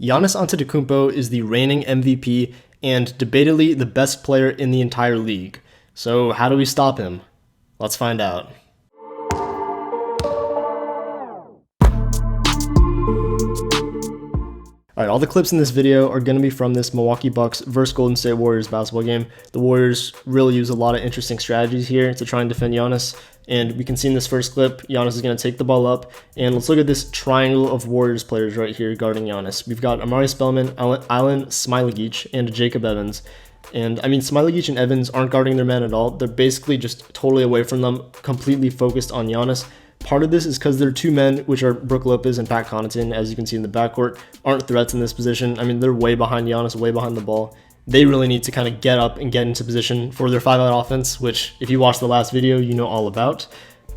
Giannis Antetokounmpo is the reigning MVP and debatably the best player in the entire league. So how do we stop him? Let's find out. Alright, all the clips in this video are going to be from this Milwaukee Bucks versus Golden State Warriors basketball game. The Warriors really use a lot of interesting strategies here to try and defend Giannis. And we can see in this first clip, Giannis is going to take the ball up. And let's look at this triangle of Warriors players right here guarding Giannis. We've got Amari Spellman, Alen Smailagic, and Jacob Evans. And I mean, Smailagic and Evans aren't guarding their man at all. They're basically just totally away from them, completely focused on Giannis. Part of this is because their two men, which are Brook Lopez and Pat Connaughton, as you can see in the backcourt, aren't threats in this position. I mean, they're way behind Giannis, way behind the ball. They really need to kind of get up and get into position for their 5-out offense, which if you watched the last video, you know all about.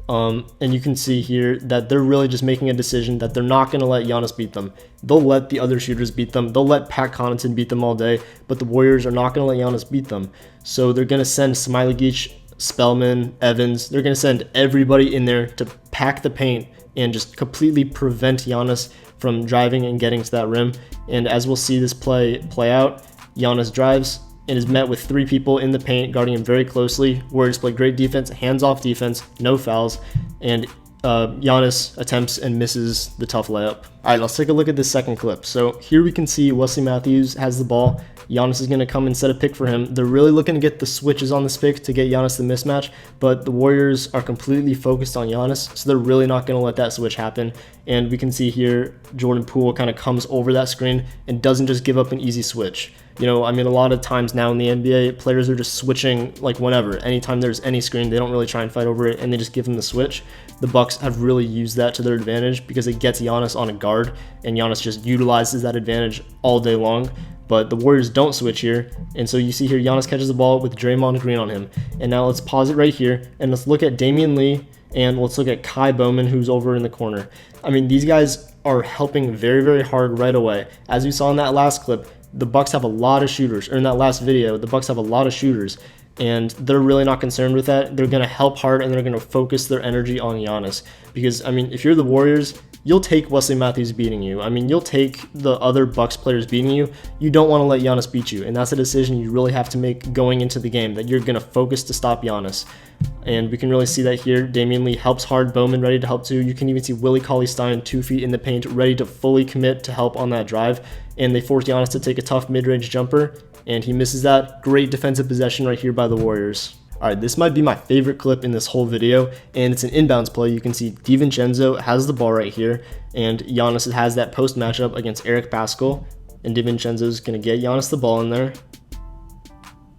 And you can see here that they're really just making a decision that they're not going to let Giannis beat them. They'll let the other shooters beat them. They'll let Pat Connaughton beat them all day, but the Warriors are not going to let Giannis beat them. So they're going to send Smailagic, Spellman, Evans. They're going to send everybody in there to pack the paint and just completely prevent Giannis from driving and getting to that rim. And as we'll see this play out, Giannis drives and is met with three people in the paint guarding him very closely. Warriors play great defense, hands-off defense, no fouls, and Giannis attempts and misses the tough layup. All right, let's take a look at this second clip. So here we can see Wesley Matthews has the ball. Giannis is going to come and set a pick for him. They're really looking to get the switches on this pick to get Giannis the mismatch, but the Warriors are completely focused on Giannis, so they're really not going to let that switch happen. And we can see here Jordan Poole kind of comes over that screen and doesn't just give up an easy switch. You know, I mean, a lot of times now in the NBA, players are just switching like whenever. Anytime there's any screen, they don't really try and fight over it, and they just give them the switch. The Bucks have really used that to their advantage because it gets Giannis on a guard, and Giannis just utilizes that advantage all day long. But the Warriors don't switch here, and so you see here Giannis catches the ball with Draymond Green on him. And now let's pause it right here, and let's look at Damian Lee, and let's look at Kai Bowman, who's over in the corner. I mean, these guys are helping very, very hard right away. As we saw in that last clip, the Bucks have a lot of shooters, or in that last video, the Bucks have a lot of shooters, and they're really not concerned with that. They're going to help hard, and they're going to focus their energy on Giannis. Because, I mean, if you're the Warriors, you'll take Wesley Matthews beating you. I mean, you'll take the other Bucks players beating you. You don't want to let Giannis beat you, and that's a decision you really have to make going into the game, that you're going to focus to stop Giannis. And we can really see that here. Damian Lee helps hard, Bowman ready to help too. You can even see Willie Cauley-Stein 2 feet in the paint, ready to fully commit to help on that drive. And they force Giannis to take a tough mid-range jumper, and he misses that. Great defensive possession right here by the Warriors. Alright, this might be my favorite clip in this whole video, and it's an inbounds play. You can see DiVincenzo has the ball right here, and Giannis has that post matchup against Eric Paschall, and DiVincenzo is going to get Giannis the ball in there.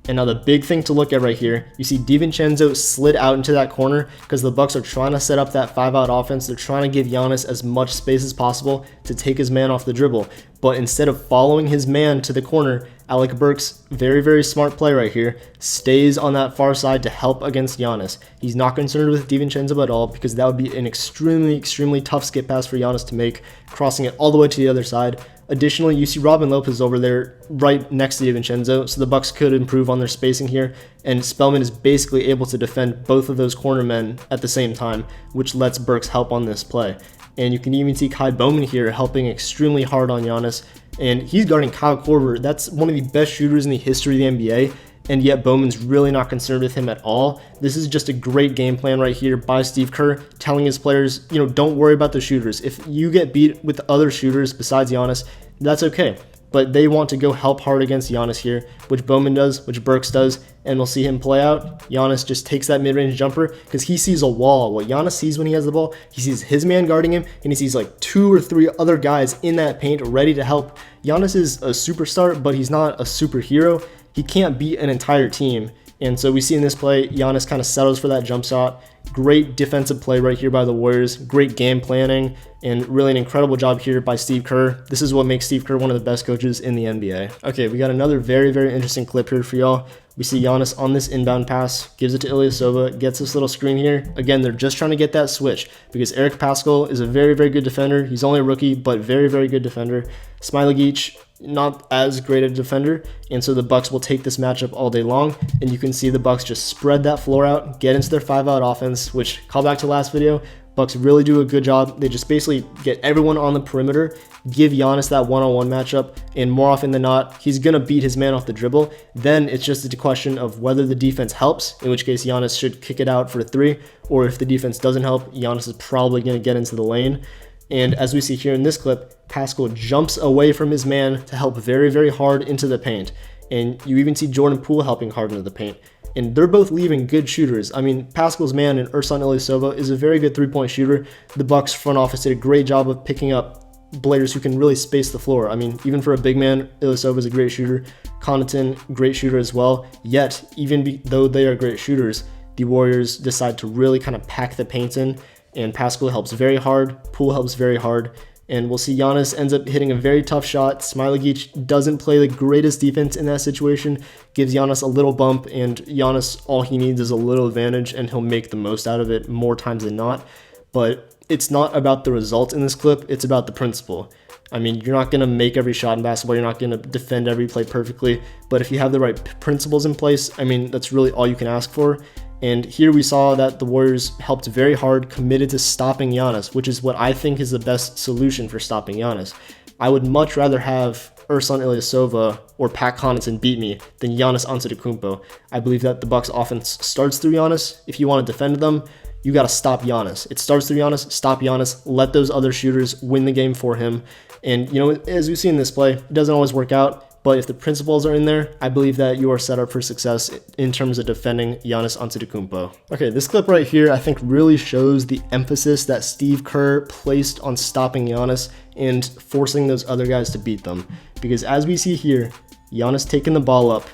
And now the big thing to look at right here, you see DiVincenzo slid out into that corner because the Bucks are trying to set up that 5-out offense. They're trying to give Giannis as much space as possible to take his man off the dribble. But instead of following his man to the corner, Alec Burks, very, very smart play right here, stays on that far side to help against Giannis. He's not concerned with DiVincenzo at all because that would be an extremely, extremely tough skip pass for Giannis to make, crossing it all the way to the other side. Additionally, you see Robin Lopez over there right next to DiVincenzo, so the Bucks could improve on their spacing here, and Spellman is basically able to defend both of those corner men at the same time, which lets Burks help on this play. And you can even see Kai Bowman here helping extremely hard on Giannis, and he's guarding Kyle Korver. That's one of the best shooters in the history of the NBA, and yet Bowman's really not concerned with him at all. This is just a great game plan right here by Steve Kerr, telling his players, you know, don't worry about the shooters. If you get beat with other shooters besides Giannis, that's okay. But they want to go help hard against Giannis here, which Bowman does, which Burks does, and we'll see him play out. Giannis just takes that mid-range jumper because he sees a wall. What Giannis sees when he has the ball, he sees his man guarding him, and he sees like 2 or 3 other guys in that paint ready to help. Giannis is a superstar, but he's not a superhero. He can't beat an entire team. And so we see in this play, Giannis kind of settles for that jump shot. Great defensive play right here by the Warriors. Great game planning, and really an incredible job here by Steve Kerr. This is what makes Steve Kerr one of the best coaches in the NBA. Okay, we got another very, very interesting clip here for y'all. We see Giannis on this inbound pass, gives it to Ilyasova, gets this little screen here. Again, they're just trying to get that switch because Eric Paschall is a very, very good defender. He's only a rookie, but very, very good defender. Smailagic, not as great a defender, and so the Bucks will take this matchup all day long, and you can see the Bucks just spread that floor out, get into their 5-out offense, which, call back to last video, Bucks really do a good job. They just basically get everyone on the perimeter, give Giannis that one-on-one matchup, and more often than not, he's going to beat his man off the dribble. Then it's just a question of whether the defense helps, in which case Giannis should kick it out for a 3, or if the defense doesn't help, Giannis is probably going to get into the lane. And as we see here in this clip, Pascal jumps away from his man to help very, very hard into the paint. And you even see Jordan Poole helping hard into the paint. And they're both leaving good shooters. I mean, Pascal's man and Ersan Ilyasova is a very good three-point shooter. The Bucks front office did a great job of picking up players who can really space the floor. I mean, even for a big man, Ilyasova is a great shooter. Connaughton, great shooter as well. Yet, even though they are great shooters, the Warriors decide to really kind of pack the paint in. And Pascal helps very hard. Poole helps very hard. And we'll see Giannis ends up hitting a very tough shot. Smailagic doesn't play the greatest defense in that situation, gives Giannis a little bump, and Giannis, all he needs is a little advantage, and he'll make the most out of it more times than not. But it's not about the result in this clip, it's about the principle. I mean, you're not going to make every shot in basketball, you're not going to defend every play perfectly, but if you have the right principles in place, I mean, that's really all you can ask for. And here we saw that the Warriors helped very hard, committed to stopping Giannis, which is what I think is the best solution for stopping Giannis. I would much rather have Ersan Ilyasova or Pat Connaughton beat me than Giannis Antetokounmpo. I believe that the Bucks offense starts through Giannis. If you want to defend them, you got to stop Giannis. It starts through Giannis, stop Giannis, let those other shooters win the game for him. And, you know, as we see in this play, it doesn't always work out. But if the principles are in there, I believe that you are set up for success in terms of defending Giannis Antetokounmpo. Okay, this clip right here, I think really shows the emphasis that Steve Kerr placed on stopping Giannis and forcing those other guys to beat them. Because as we see here, Giannis taking the ball up,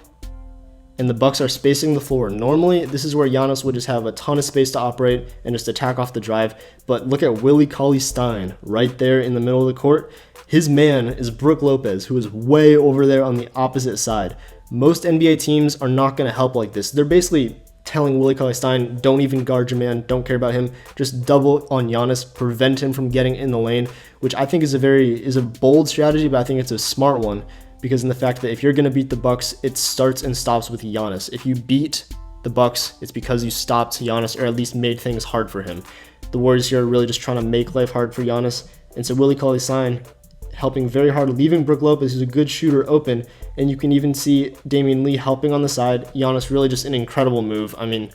and the Bucks are spacing the floor. Normally, this is where Giannis would just have a ton of space to operate and just attack off the drive. But look at Willie Cauley-Stein right there in the middle of the court. His man is Brook Lopez, who is way over there on the opposite side. Most NBA teams are not going to help like this. They're basically telling Willie Cauley-Stein, don't even guard your man, don't care about him, just double on Giannis, prevent him from getting in the lane, which I think is a bold strategy, but I think it's a smart one. Because in the fact that if you're going to beat the Bucks, it starts and stops with Giannis. If you beat the Bucks, it's because you stopped Giannis or at least made things hard for him. The Warriors here are really just trying to make life hard for Giannis. And so Willie Cauley-Stein helping very hard, leaving Brook Lopez, who's a good shooter, open. And you can even see Damian Lee helping on the side. Giannis really just an incredible move. I mean,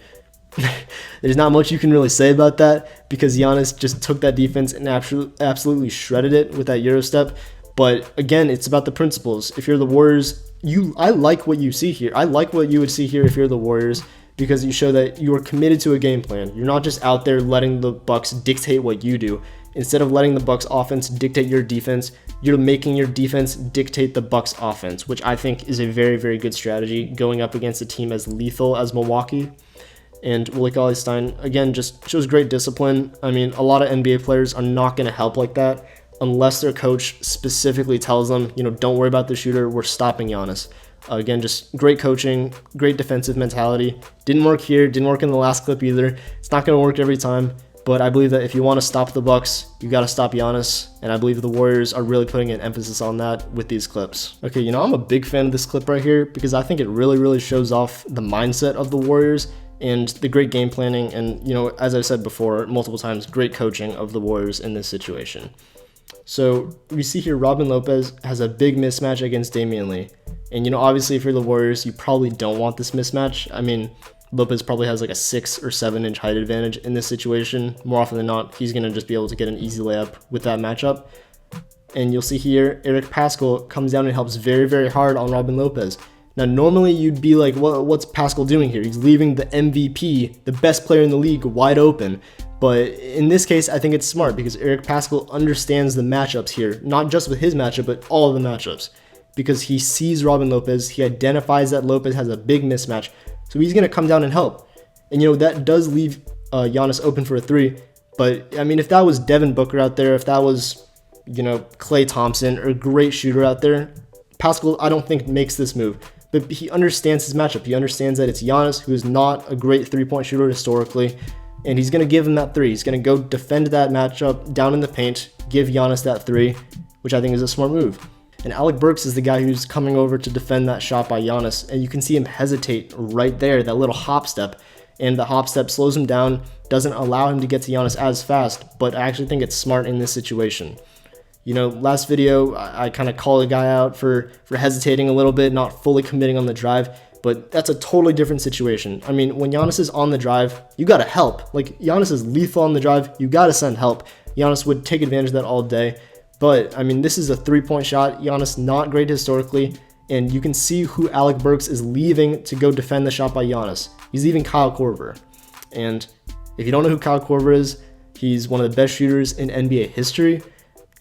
there's not much you can really say about that because Giannis just took that defense and absolutely shredded it with that Euro step. But again, it's about the principles. If you're the Warriors, I like what you see here. I like what you would see here if you're the Warriors because you show that you are committed to a game plan. You're not just out there letting the Bucks dictate what you do. Instead of letting the Bucks offense dictate your defense, you're making your defense dictate the Bucks offense, which I think is a very, very good strategy going up against a team as lethal as Milwaukee. And Willie Cauley-Stein, again, just shows great discipline. I mean, a lot of NBA players are not going to help like that unless their coach specifically tells them, you know, don't worry about the shooter, we're stopping Giannis. Again, just great coaching, great defensive mentality. Didn't work here, didn't work in the last clip either. It's not going to work every time, but I believe that if you want to stop the Bucks, you got to stop Giannis, and I believe the Warriors are really putting an emphasis on that with these clips. Okay, you know, I'm a big fan of this clip right here because I think it really, really shows off the mindset of the Warriors and the great game planning and, you know, as I said before multiple times, great coaching of the Warriors in this situation. So we see here Robin Lopez has a big mismatch against Damian Lee. And, you know, obviously if you're the Warriors, you probably don't want this mismatch. I mean, Lopez probably has like a 6 or 7 inch height advantage in this situation. More often than not, he's going to just be able to get an easy layup with that matchup. And you'll see here, Eric Pascal comes down and helps very, very hard on Robin Lopez. Now, normally you'd be like, what's Pascal doing here? He's leaving the MVP, the best player in the league, wide open. But in this case, I think it's smart because Eric Pascal understands the matchups here, not just with his matchup, but all of the matchups. Because he sees Robin Lopez, he identifies that Lopez has a big mismatch, so he's going to come down and help. And, you know, that does leave Giannis open for a 3. But, I mean, if that was Devin Booker out there, if that was, you know, Klay Thompson or a great shooter out there, Pascal, I don't think, makes this move. But he understands his matchup. He understands that it's Giannis, who is not a great three-point shooter historically, and he's going to give him that 3. He's going to go defend that matchup down in the paint, give Giannis that 3, which I think is a smart move. And Alec Burks is the guy who's coming over to defend that shot by Giannis, and you can see him hesitate right there, that little hop step. and the hop step slows him down, doesn't allow him to get to Giannis as fast, but I actually think it's smart in this situation. Last video, I kind of called a guy out for hesitating a little bit, not fully committing on the drive, but that's a totally different situation. I mean, when Giannis is on the drive, you got to help. Like, Giannis is lethal on the drive, you got to send help. Giannis would take advantage of that all day. But, I mean, this is a three-point shot. Giannis not great historically, and you can see who Alec Burks is leaving to go defend the shot by Giannis. He's leaving Kyle Korver. And if you don't know who Kyle Korver is, he's one of the best shooters in NBA history.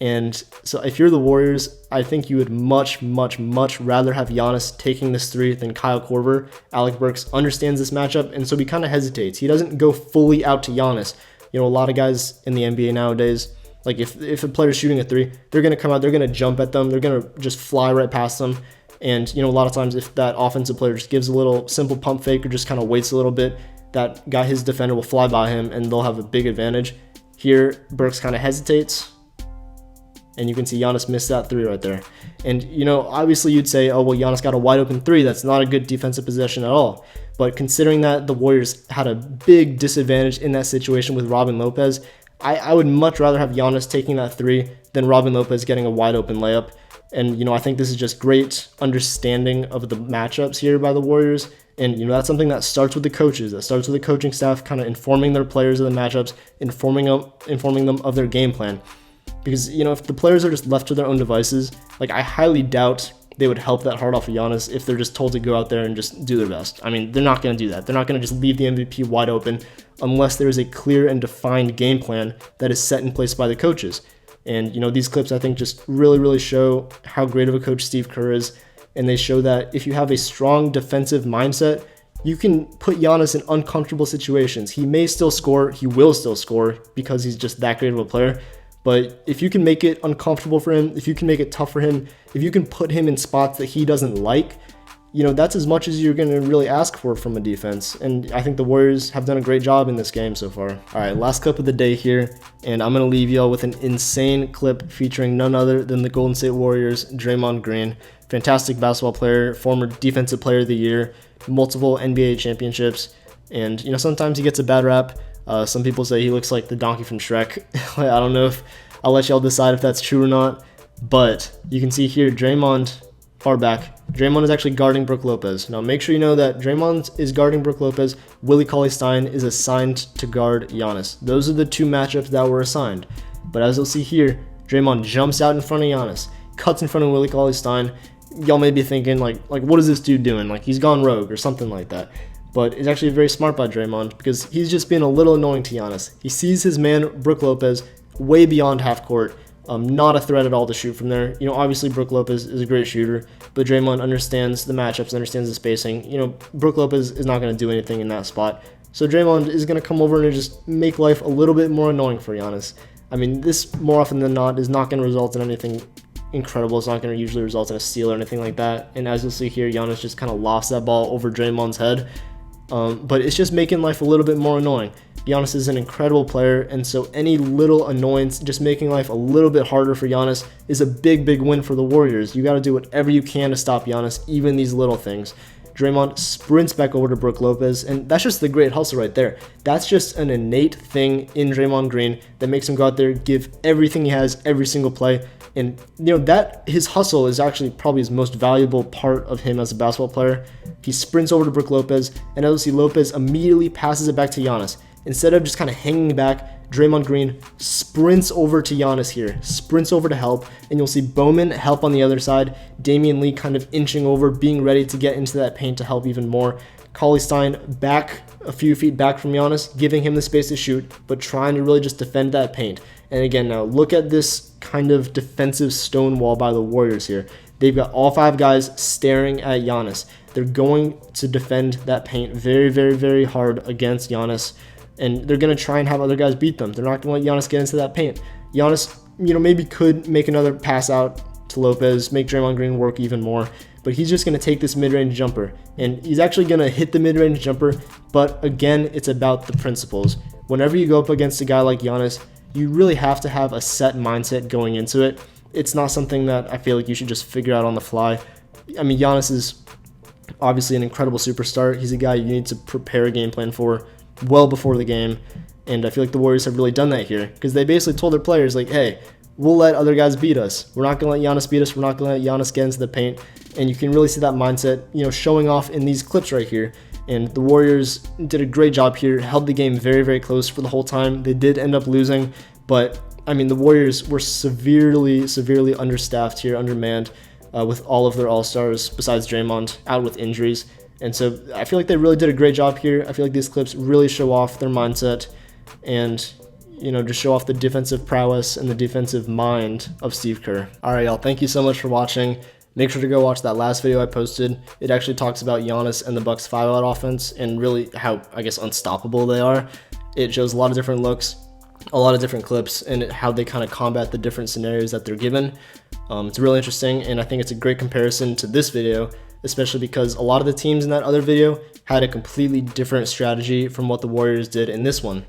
And so if you're the Warriors, I think you would much, much, much rather have Giannis taking this three than Kyle Korver. Alec Burks understands this matchup, and so he kind of hesitates. He doesn't go fully out to Giannis. A lot of guys in the NBA nowadays, like if a player's shooting a three, they're going to come out, they're going to jump at them, they're going to just fly right past them. And, a lot of times if that offensive player just gives a little simple pump fake or just kind of waits a little bit, that guy, his defender, will fly by him and they'll have a big advantage. Here, Burks kind of hesitates. And you can see Giannis missed that three right there. And, obviously you'd say, oh, well, Giannis got a wide open three. That's not a good defensive possession at all. But considering that the Warriors had a big disadvantage in that situation with Robin Lopez, I would much rather have Giannis taking that three than Robin Lopez getting a wide open layup. And, I think this is just great understanding of the matchups here by the Warriors. And, that's something that starts with the coaches, that starts with the coaching staff, kind of informing their players of the matchups, informing them of their game plan. Because, if the players are just left to their own devices, like, I highly doubt they would help that hard off of Giannis if they're just told to go out there and just do their best. I mean, they're not going to do that. They're not going to just leave the MVP wide open unless there is a clear and defined game plan that is set in place by the coaches. And, these clips, I think, just really, really show how great of a coach Steve Kerr is. And they show that if you have a strong defensive mindset, you can put Giannis in uncomfortable situations. He may still score. He will still score because he's just that great of a player. But if you can make it uncomfortable for him, if you can make it tough for him, if you can put him in spots that he doesn't like, that's as much as you're going to really ask for from a defense. And I think the Warriors have done a great job in this game so far. All right, last clip of the day here, and I'm going to leave y'all with an insane clip featuring none other than the Golden State Warriors' Draymond Green. Fantastic basketball player, former Defensive Player of the Year, multiple NBA championships, and, sometimes he gets a bad rap. Some people say he looks like the donkey from Shrek. I don't know if I'll let y'all decide if that's true or not. But you can see here, Draymond, far back, Draymond is actually guarding Brook Lopez. Now make sure you know that Draymond is guarding Brook Lopez. Willie Cauley-Stein is assigned to guard Giannis. Those are the two matchups that were assigned. But as you'll see here, Draymond jumps out in front of Giannis, cuts in front of Willie Cauley-Stein. Y'all may be thinking, like what is this dude doing? Like, he's gone rogue or something like that. But it's actually very smart by Draymond because he's just being a little annoying to Giannis. He sees his man, Brook Lopez, way beyond half court, not a threat at all to shoot from there. Obviously Brook Lopez is a great shooter, but Draymond understands the matchups, understands the spacing. Brook Lopez is not going to do anything in that spot. So Draymond is going to come over and just make life a little bit more annoying for Giannis. I mean, this more often than not is not going to result in anything incredible. It's not going to usually result in a steal or anything like that. And as you'll see here, Giannis just kind of lofts that ball over Draymond's head. But it's just making life a little bit more annoying. Giannis is an incredible player, and so any little annoyance, just making life a little bit harder for Giannis, is a big, big win for the Warriors. You got to do whatever you can to stop Giannis, even these little things. Draymond sprints back over to Brook Lopez, and that's just the great hustle right there. That's just an innate thing in Draymond Green that makes him go out there, give everything he has every single play. And, that his hustle is actually probably his most valuable part of him as a basketball player. He sprints over to Brook Lopez, and as you'll see, Lopez immediately passes it back to Giannis. Instead of just kind of hanging back, Draymond Green sprints over to Giannis here, sprints over to help, and you'll see Bowman help on the other side, Damian Lee kind of inching over, being ready to get into that paint to help even more. Cauley-Stein back a few feet back from Giannis, giving him the space to shoot, but trying to really just defend that paint. And again, now look at this kind of defensive stonewall by the Warriors here. They've got all five guys staring at Giannis. They're going to defend that paint very, very, very hard against Giannis, and they're going to try and have other guys beat them. They're not going to let Giannis get into that paint. Giannis, maybe could make another pass out to Lopez, make Draymond Green work even more, but he's just going to take this mid-range jumper, and he's actually going to hit the mid-range jumper, but again, it's about the principles. Whenever you go up against a guy like Giannis, you really have to have a set mindset going into it. It's not something that I feel like you should just figure out on the fly. I mean, Giannis is Obviously an incredible superstar. He's a guy you need to prepare a game plan for well before the game. And I feel like the Warriors have really done that here because they basically told their players, like, hey, we'll let other guys beat us. We're not going to let Giannis beat us. We're not going to let Giannis get into the paint. And you can really see that mindset, showing off in these clips right here. And the Warriors did a great job here, held the game very, very close for the whole time. They did end up losing, but I mean, the Warriors were severely, severely understaffed here, undermanned, with all of their all-stars besides Draymond out with injuries. And so I feel like they really did a great job here. I feel like these clips really show off their mindset and, just show off the defensive prowess and the defensive mind of Steve Kerr. All right, y'all, thank you so much for watching. Make sure to go watch that last video I posted. It actually talks about Giannis and the Bucks 5-out offense and really how, I guess, unstoppable they are. It shows a lot of different looks, a lot of different clips, and how they kind of combat the different scenarios that they're given. It's really interesting, and I think it's a great comparison to this video, especially because a lot of the teams in that other video had a completely different strategy from what the Warriors did in this one.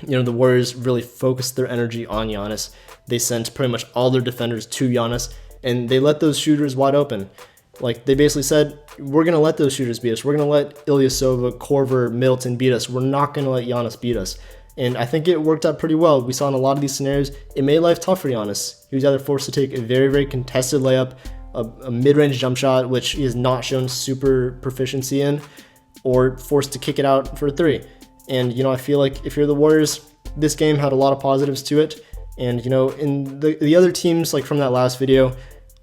The Warriors really focused their energy on Giannis. They sent pretty much all their defenders to Giannis, and they let those shooters wide open. Like, they basically said, we're going to let those shooters beat us. We're going to let Ilyasova, Korver, Middleton beat us. We're not going to let Giannis beat us. And I think it worked out pretty well. We saw in a lot of these scenarios, it made life tough for Giannis. He was either forced to take a very, very contested layup, a mid-range jump shot, which he has not shown super proficiency in, or forced to kick it out for a three. And, I feel like if you're the Warriors, this game had a lot of positives to it. And, in the other teams, like from that last video,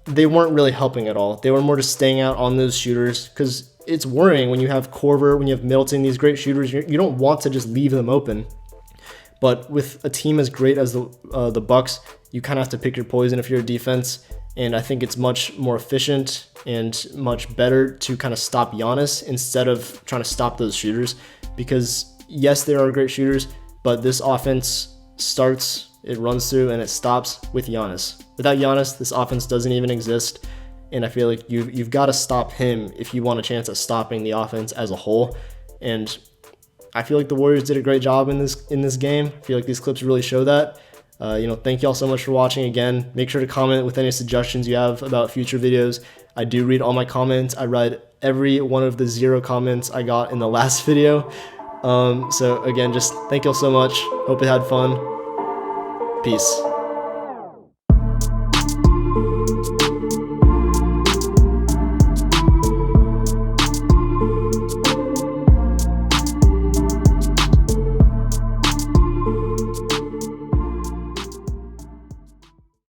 they weren't really helping at all. They were more just staying out on those shooters because it's worrying when you have Korver, when you have Middleton, these great shooters. You don't want to just leave them open. But with a team as great as the Bucks, you kind of have to pick your poison if you're a defense. And I think it's much more efficient and much better to kind of stop Giannis instead of trying to stop those shooters. Because yes, there are great shooters, but this offense starts, it runs through, and it stops with Giannis. Without Giannis, this offense doesn't even exist. And I feel like you've got to stop him if you want a chance at stopping the offense as a whole. And I feel like the Warriors did a great job in this game. I feel like these clips really show that. Thank you all so much for watching again. Make sure to comment with any suggestions you have about future videos. I do read all my comments. I read every one of the 0 comments I got in the last video. So again, just thank you all so much. Hope you had fun. Peace.